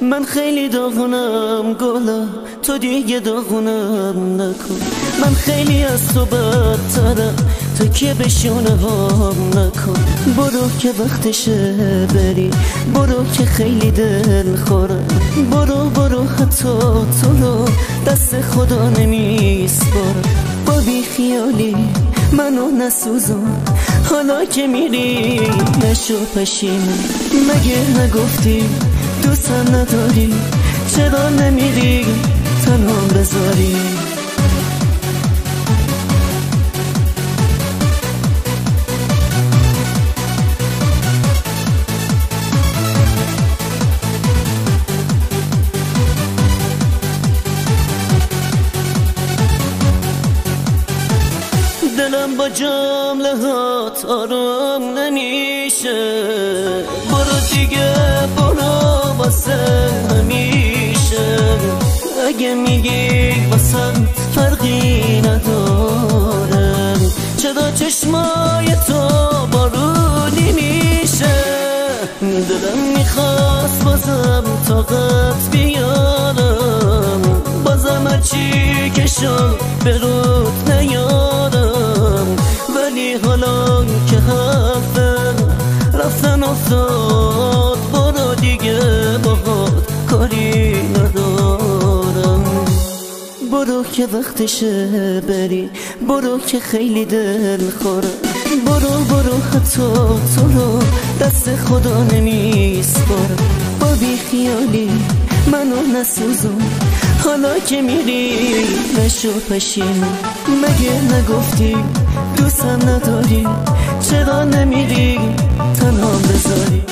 من خیلی داغونم گلا، تو دیگه داغونم نکن. من خیلی از تو بدترم، تو که به شونه هم نکن. برو که وقتشه بری، برو که خیلی دل خورم. برو حتی تو رو دست خدا نمیسپارم. با بی خیالی منو نسوزون، حالا که میری نشو پشیمون. مگه نگفتی دوستم نداری؟ چرا نمیری تنها بذاری؟ دلم با جملهات آروم نمیشه. برو دیگه برو واسه همیشه. اگه میگی واسه فرقی نداره، چرا چشمای تو بارونی میشه؟ دلم میخواست بازم طاقت بیارم، بازم هرچی که شد به رود نیارم. ولی حالا که حرفم رفتن افتاد، برو دیگه باهات کاری ندارم. برو که وقتشه بری، برو که خیلی دل خورم. برو حتی تو رو دست خدا نمیسپارم. با بی خیالی منو نسوزون، حالا که میری نشو پشیمون. مگه نگفتی دوستم نداری؟ چرا نمیری تنها بذاری؟